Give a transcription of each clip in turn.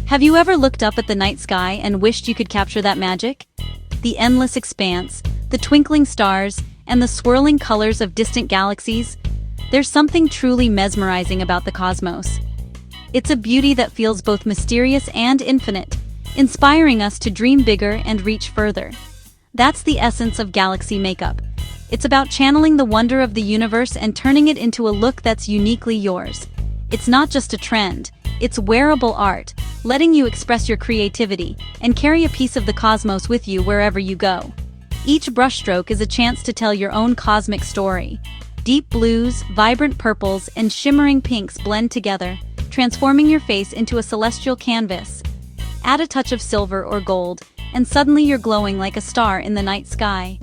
Have you ever looked up at the night sky and wished you could capture that magic? The endless expanse, the twinkling stars, and the swirling colors of distant galaxies. There's something truly mesmerizing about the cosmos. It's a beauty that feels both mysterious and infinite, inspiring us to dream bigger and reach further. That's the essence of galaxy makeup. It's about channeling the wonder of the universe and turning it into a look that's uniquely yours. It's not just a trend, it's wearable art, letting you express your creativity and carry a piece of the cosmos with you wherever you go. Each brushstroke is a chance to tell your own cosmic story. Deep blues, vibrant purples, and shimmering pinks blend together, transforming your face into a celestial canvas. Add a touch of silver or gold, and suddenly you're glowing like a star in the night sky.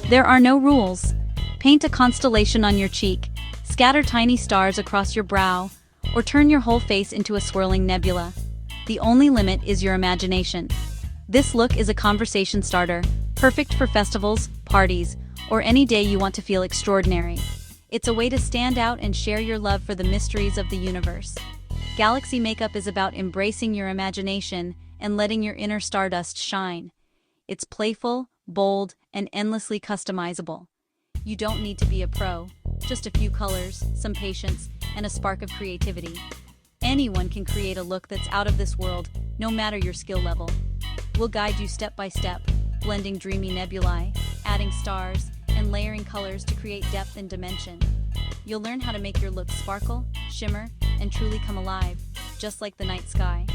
There are no rules. Paint a constellation on your cheek, scatter tiny stars across your brow, or turn your whole face into a swirling nebula. The only limit is your imagination. This look is a conversation starter, perfect for festivals, parties, or any day you want to feel extraordinary. It's a way to stand out and share your love for the mysteries of the universe. Galaxy makeup is about embracing your imagination and letting your inner stardust shine. It's playful, bold, and endlessly customizable. You don't need to be a pro, just a few colors, some patience, and a spark of creativity. Anyone can create a look that's out of this world, no matter your skill level. We'll guide you step by step, blending dreamy nebulae, adding stars, and layering colors to create depth and dimension. You'll learn how to make your look sparkle, shimmer, and truly come alive, just like the night sky.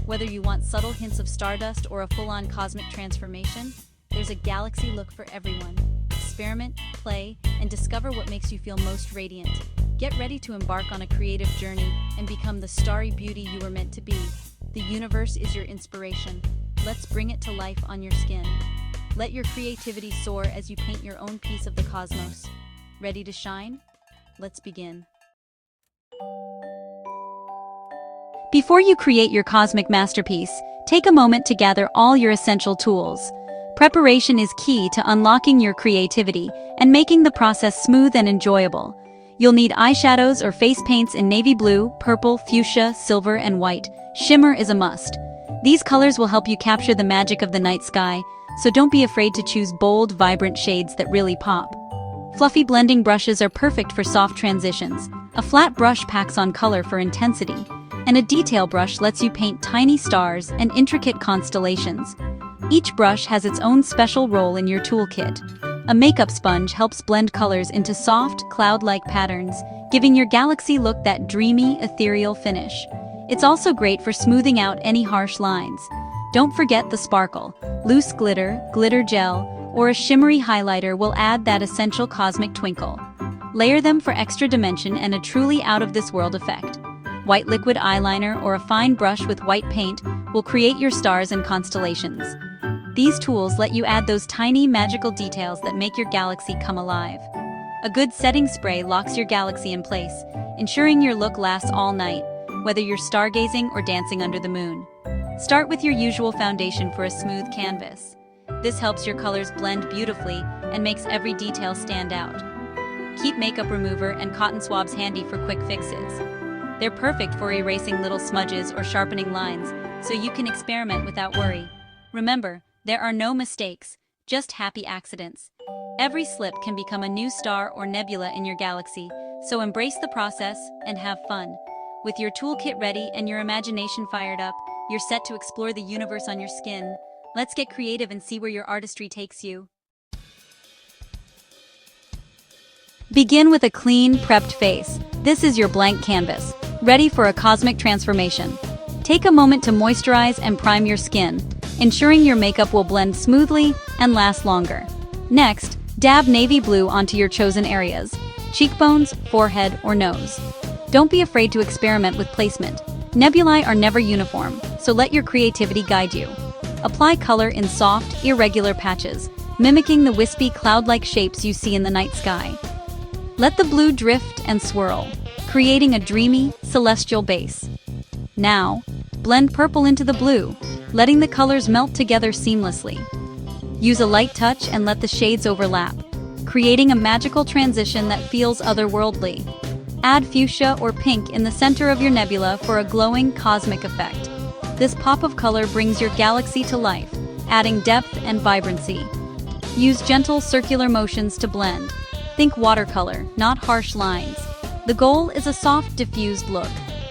Whether you want subtle hints of stardust or a full-on cosmic transformation, there's a galaxy look for everyone. Experiment, play, and discover what makes you feel most radiant. Get ready to embark on a creative journey and become the starry beauty you were meant to be. The universe is your inspiration. Let's bring it to life on your skin. Let your creativity soar as you paint your own piece of the cosmos. Ready to shine? Let's begin. Before you create your cosmic masterpiece, take a moment to gather all your essential tools. Preparation is key to unlocking your creativity and making the process smooth and enjoyable. You'll need eyeshadows or face paints in navy blue, purple, fuchsia, silver, and white. Shimmer is a must. These colors will help you capture the magic of the night sky, so don't be afraid to choose bold, vibrant shades that really pop. Fluffy blending brushes are perfect for soft transitions. A flat brush packs on color for intensity, and a detail brush lets you paint tiny stars and intricate constellations. Each brush has its own special role in your toolkit. A makeup sponge helps blend colors into soft, cloud-like patterns, giving your galaxy look that dreamy, ethereal finish. It's also great for smoothing out any harsh lines. Don't forget the sparkle. Loose glitter, glitter gel, or a shimmery highlighter will add that essential cosmic twinkle. Layer them for extra dimension and a truly out-of-this-world effect. White liquid eyeliner or a fine brush with white paint will create your stars and constellations. These tools let you add those tiny magical details that make your galaxy come alive. A good setting spray locks your galaxy in place, ensuring your look lasts all night, whether you're stargazing or dancing under the moon. Start with your usual foundation for a smooth canvas. This helps your colors blend beautifully and makes every detail stand out. Keep makeup remover and cotton swabs handy for quick fixes. They're perfect for erasing little smudges or sharpening lines, so you can experiment without worry. Remember, there are no mistakes, just happy accidents. Every slip can become a new star or nebula in your galaxy, so embrace the process and have fun. With your toolkit ready and your imagination fired up, you're set to explore the universe on your skin. Let's get creative and see where your artistry takes you. Begin with a clean, prepped face. This is your blank canvas, ready for a cosmic transformation. Take a moment to moisturize and prime your skin, ensuring your makeup will blend smoothly and last longer. Next, dab navy blue onto your chosen areas: cheekbones, forehead, or nose. Don't be afraid to experiment with placement. Nebulae are never uniform, so let your creativity guide you. Apply color in soft, irregular patches, mimicking the wispy cloud-like shapes you see in the night sky. Let the blue drift and swirl, creating a dreamy, celestial base. Now, blend purple into the blue, letting the colors melt together seamlessly. Use a light touch and let the shades overlap, creating a magical transition that feels otherworldly. Add fuchsia or pink in the center of your nebula for a glowing cosmic effect. This pop of color brings your galaxy to life, adding depth and vibrancy. Use gentle circular motions to blend. Think watercolor, not harsh lines. The goal is a soft, diffused look,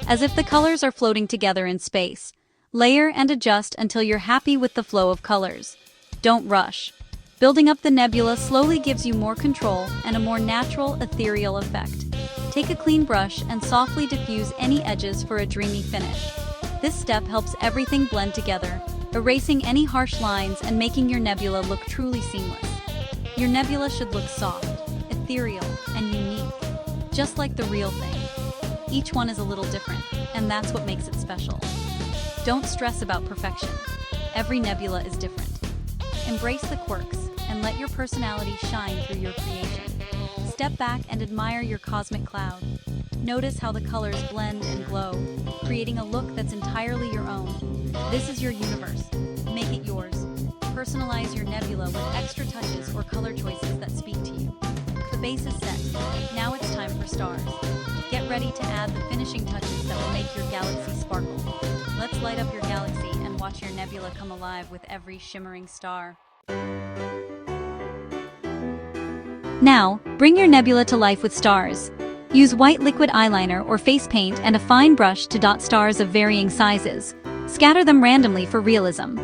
as if the colors are floating together in space. Layer and adjust until you're happy with the flow of colors. Don't rush. Building up the nebula slowly gives you more control and a more natural, ethereal effect. Take a clean brush and softly diffuse any edges for a dreamy finish. This step helps everything blend together, erasing any harsh lines and making your nebula look truly seamless. Your nebula should look soft, ethereal, and unique, just like the real thing. Each one is a little different, and that's what makes it special. Don't stress about perfection. Every nebula is different. Embrace the quirks and let your personality shine through your creation. Step back and admire your cosmic cloud. Notice how the colors blend and glow, creating a look that's entirely your own. This is your universe. Make it yours. Personalize your nebula with extra touches or color choices that speak to you. The base is set. Now it's time for stars. Get ready to add the finishing touches that will make your galaxy sparkle. Let's light up your galaxy and watch your nebula come alive with every shimmering star. Now, bring your nebula to life with stars. Use white liquid eyeliner or face paint and a fine brush to dot stars of varying sizes. Scatter them randomly for realism.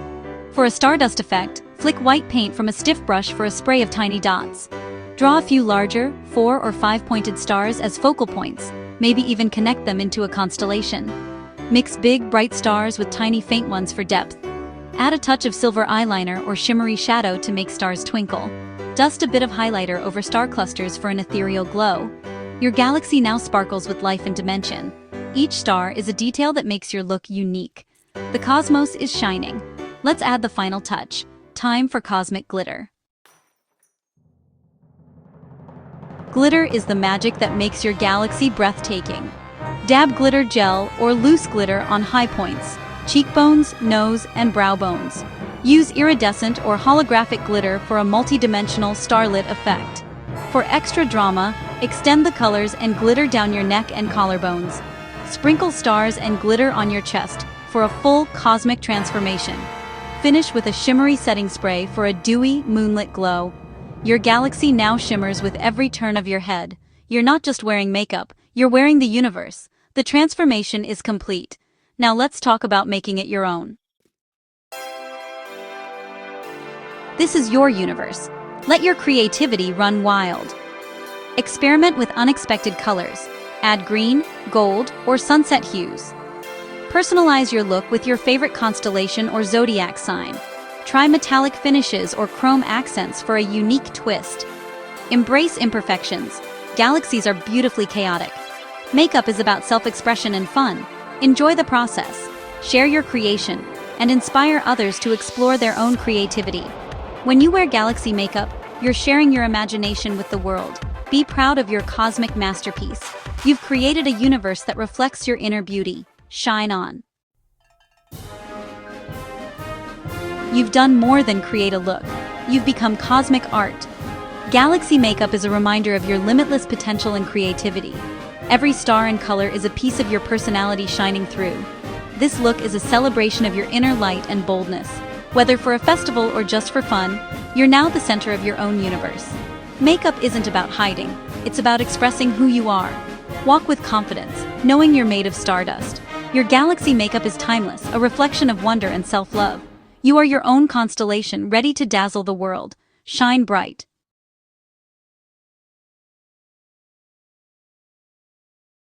For a stardust effect, flick white paint from a stiff brush for a spray of tiny dots. Draw a few larger, 4 or 5 pointed stars as focal points, maybe even connect them into a constellation. Mix big, bright stars with tiny faint ones for depth. Add a touch of silver eyeliner or shimmery shadow to make stars twinkle. Dust a bit of highlighter over star clusters for an ethereal glow. Your galaxy now sparkles with life and dimension. Each star is a detail that makes your look unique. The cosmos is shining. Let's add the final touch. Time for cosmic glitter. Glitter is the magic that makes your galaxy breathtaking. Dab glitter gel or loose glitter on high points, cheekbones, nose, and brow bones. Use iridescent or holographic glitter for a multi-dimensional starlit effect. For extra drama, extend the colors and glitter down your neck and collarbones. Sprinkle stars and glitter on your chest for a full cosmic transformation. Finish with a shimmery setting spray for a dewy, moonlit glow. Your galaxy now shimmers with every turn of your head. You're not just wearing makeup, you're wearing the universe. The transformation is complete. Now let's talk about making it your own. This is your universe. Let your creativity run wild. Experiment with unexpected colors. Add green, gold, or sunset hues. Personalize your look with your favorite constellation or zodiac sign. Try metallic finishes or chrome accents for a unique twist. Embrace imperfections. Galaxies are beautifully chaotic. Makeup is about self-expression and fun. Enjoy the process. Share your creation, and inspire others to explore their own creativity. When you wear galaxy makeup, you're sharing your imagination with the world. Be proud of your cosmic masterpiece. You've created a universe that reflects your inner beauty. Shine on. You've done more than create a look. You've become cosmic art. Galaxy makeup is a reminder of your limitless potential and creativity. Every star and color is a piece of your personality shining through. This look is a celebration of your inner light and boldness. Whether for a festival or just for fun, you're now the center of your own universe. Makeup isn't about hiding, it's about expressing who you are. Walk with confidence, knowing you're made of stardust. Your galaxy makeup is timeless, a reflection of wonder and self-love. You are your own constellation, ready to dazzle the world. Shine bright.